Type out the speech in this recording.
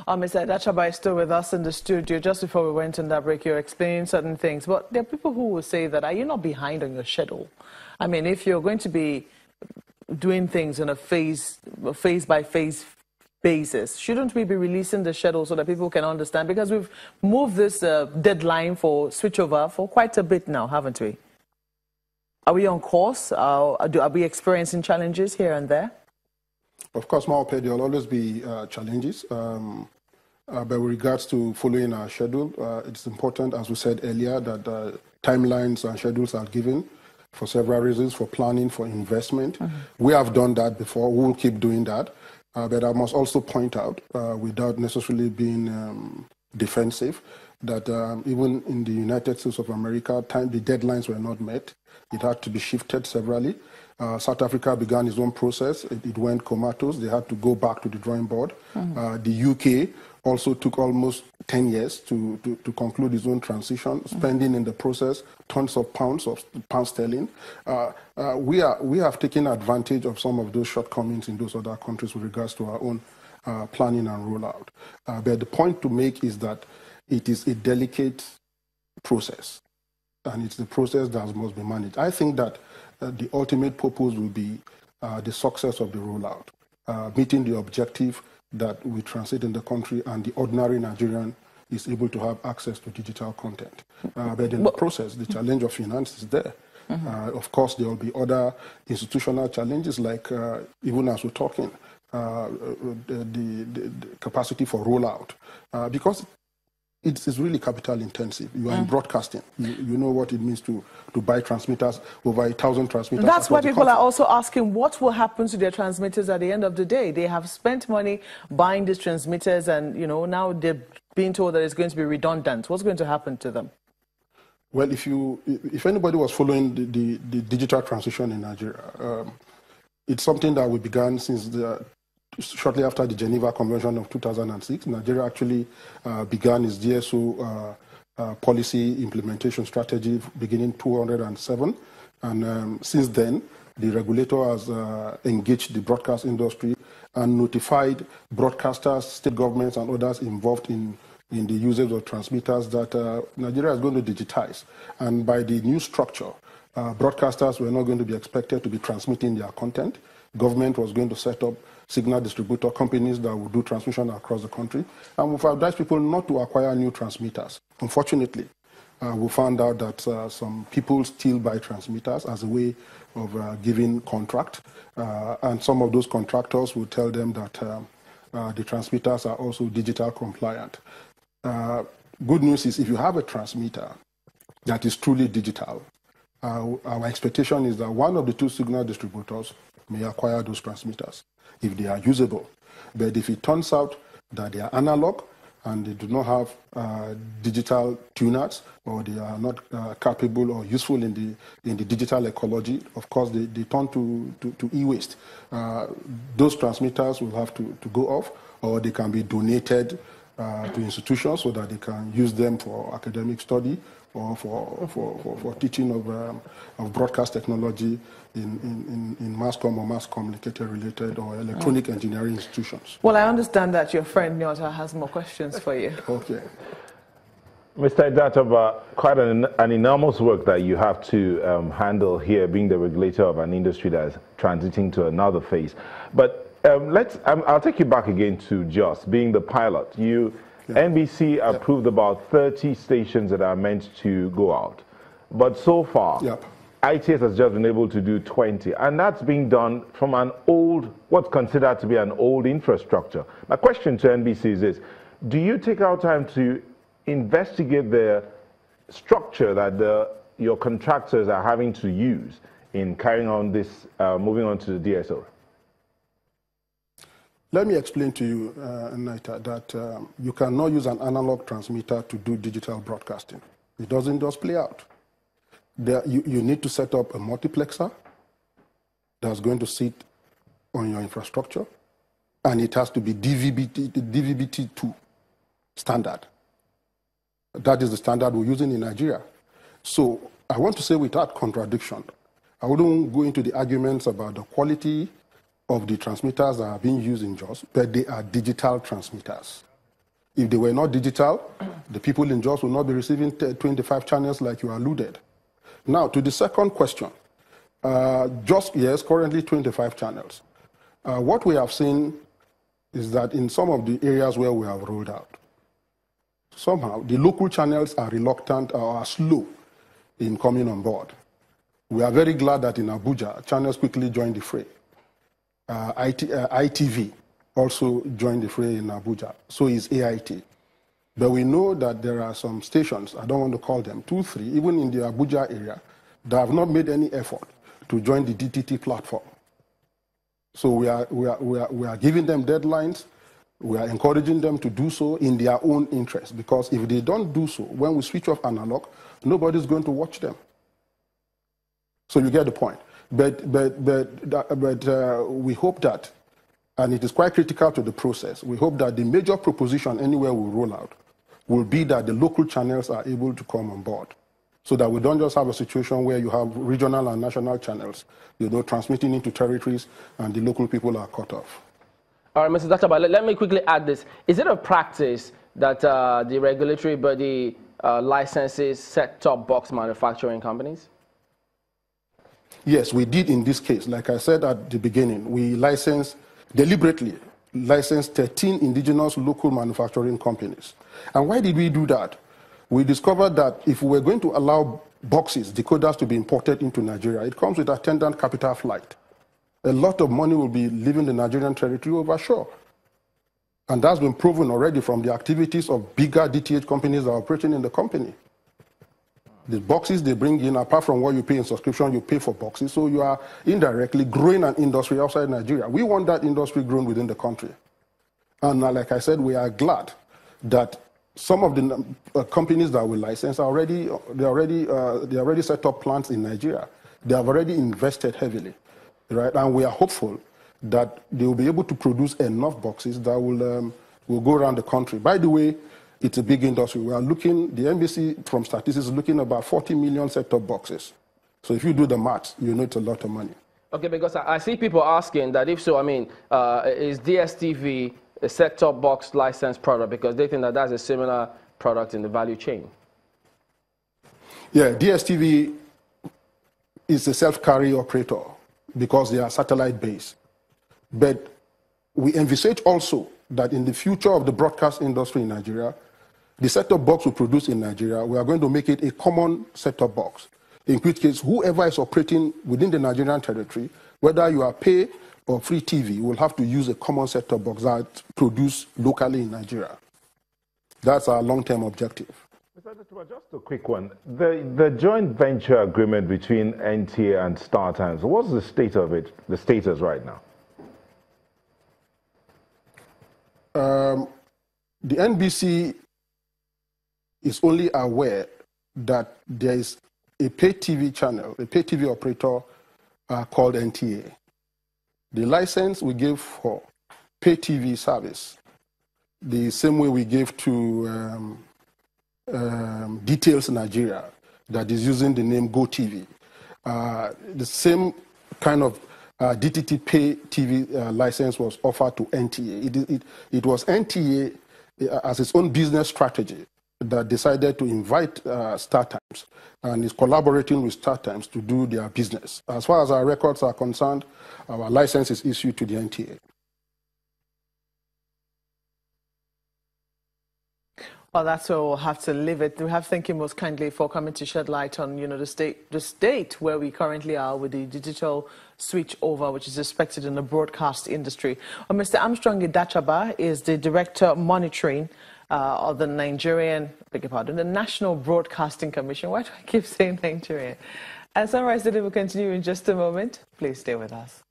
Mr. Adachaba is still with us in the studio. Just before we went on that break, you're explaining certain things. But there are people who will say that, are you not behind on your schedule? I mean, if you're going to be doing things on a phase-by-phase basis, shouldn't we be releasing the schedule so that people can understand? Because we've moved this deadline for switchover for quite a bit now, haven't we? Are we on course? Are we experiencing challenges here and there? Of course, Maope, there will always be challenges. But with regards to following our schedule, it's important, as we said earlier, that timelines and schedules are given for several reasons, for planning, for investment. We have done that before. We will keep doing that. But I must also point out, without necessarily being defensive, that even in the United States of America, the deadlines were not met. It had to be shifted severally. South Africa began its own process. It went comatose. They had to go back to the drawing board. The UK also took almost 10 years to conclude its own transition, spending in the process tons of pounds sterling. We have taken advantage of some of those shortcomings in those other countries with regards to our own planning and rollout. But the point to make is that it is a delicate process, and it's the process that must be managed. I think that the ultimate purpose will be the success of the rollout, meeting the objective that we translate in the country and the ordinary Nigerian is able to have access to digital content. But in the process, the challenge of finance is there. Of course, there will be other institutional challenges, like even as we're talking, the capacity for rollout, because it's really capital intensive. You are in broadcasting. You know what it means to buy transmitters, over 1,000 transmitters. That's why people are also asking what will happen to their transmitters at the end of the day. They have spent money buying these transmitters, and now they're being told that it's going to be redundant. What's going to happen to them? Well, if anybody was following the digital transition in Nigeria, it's something that we began since shortly after the Geneva Convention of 2006. Nigeria actually began its DSO policy implementation strategy beginning 2007. And since then, the regulator has engaged the broadcast industry and notified broadcasters, state governments, and others involved in the usage of transmitters that Nigeria is going to digitize. And by the new structure, broadcasters were not going to be expected to be transmitting their content. Government was going to set up signal distributor companies that will do transmission across the country. And we've advised people not to acquire new transmitters. Unfortunately, we found out that some people still buy transmitters as a way of giving contract. And some of those contractors will tell them that the transmitters are also digital compliant. Good news is, if you have a transmitter that is truly digital, our expectation is that one of the two signal distributors may acquire those transmitters if they are usable. But if it turns out that they are analog and they do not have digital tuners, or they are not capable or useful in the digital ecology, of course they turn to e-waste. Those transmitters will have to go off, or they can be donated to institutions so that they can use them for academic study or for teaching of broadcast technology in mass comm or mass communicator related or electronic engineering institutions. Well, I understand that your friend Nyota has more questions for you. Okay. Mr. Adachaba, quite an enormous work that you have to handle here, being the regulator of an industry that is transiting to another phase. But I'll take you back again to Jos, being the pilot. NBC approved about 30 stations that are meant to go out. But so far, ITS has just been able to do 20. And that's being done from an old, what's considered to be an old infrastructure. My question to NBC is this: do you take out time to investigate the structure that your contractors are having to use in carrying on this, moving on to the DSO? Let me explain to you, Naita, that you cannot use an analog transmitter to do digital broadcasting. It doesn't just play out. You need to set up a multiplexer that's going to sit on your infrastructure, and it has to be DVB-T2 standard. That is the standard we're using in Nigeria. So I want to say, without contradiction, I wouldn't go into the arguments about the quality of the transmitters that are being used in JOS, but they are digital transmitters. If they were not digital, the people in Jos will not be receiving 25 channels like you alluded. Now, to the second question, Jos, yes, currently 25 channels. What we have seen is that in some of the areas where we have rolled out, somehow the local channels are reluctant or are slow in coming on board. We are very glad that in Abuja, channels quickly joined the fray. ITV also joined the fray in Abuja. So is AIT. But we know that there are some stations, I don't want to call them 2, 3, even in the Abuja area, that have not made any effort to join the DTT platform. So we are giving them deadlines. We are encouraging them to do so in their own interest, because if they don't do so, when we switch off analog, nobody's going to watch them. So you get the point. But we hope that, and it is quite critical to the process, we hope that the major proposition anywhere we roll out will be that the local channels are able to come on board, so that we don't just have a situation where you have regional and national channels, transmitting into territories and the local people are cut off. All right, Mr. Dachaba, let me quickly add this. Is it a practice that the regulatory body licenses set-top box manufacturing companies? Yes, we did in this case. Like I said at the beginning, we deliberately licensed 13 indigenous local manufacturing companies. And why did we do that? We discovered that if we were going to allow boxes, decoders to be imported into Nigeria, it comes with attendant capital flight. A lot of money will be leaving the Nigerian territory over shore. And that's been proven already from the activities of bigger DTH companies that are operating in the company. The boxes they bring in, apart from what you pay in subscription, you pay for boxes. So you are indirectly growing an industry outside Nigeria. We want that industry grown within the country. And like I said, we are glad that some of the companies that we license are already set up plants in Nigeria. They have already invested heavily, right? And we are hopeful that they will be able to produce enough boxes that will go around the country. By the way, it's a big industry. We are looking, the NBC from statistics is looking about 40 million set-top boxes. So if you do the maths, you know it's a lot of money. Okay, because I see people asking that if so, I mean, is DSTV a set-top box licensed product, because they think that that's a similar product in the value chain? Yeah, DSTV is a self-carry operator because they are satellite-based. But we envisage also that in the future of the broadcast industry in Nigeria, the set-top box we produce in Nigeria, we are going to make it a common set-top box, in which case whoever is operating within the Nigerian territory, whether you are pay or free TV, will have to use a common set-top box that produced locally in Nigeria. That's our long-term objective. Mr. Dachaba, just a quick one. The joint venture agreement between NTA and StarTimes, what's the state of it, the status right now? The NBC is only aware that there is a pay TV channel, a pay TV operator called NTA. The license we gave for pay TV service, the same way we gave to Details Nigeria, that is using the name GoTV. The same kind of DTT pay TV license was offered to NTA. It was NTA as its own business strategy that decided to invite StarTimes and is collaborating with StarTimes to do their business. As far as our records are concerned, our license is issued to the NTA. Well, that's where we'll have to leave it. We have to thank you most kindly for coming to shed light on, the state where we currently are with the digital switch over, which is expected in the broadcast industry. Mr. Armstrong Dachaba is the Director Monitoring of the the National Broadcasting Commission. Why do I keep saying Nigerian? And Sunrise Today will continue in just a moment. Please stay with us.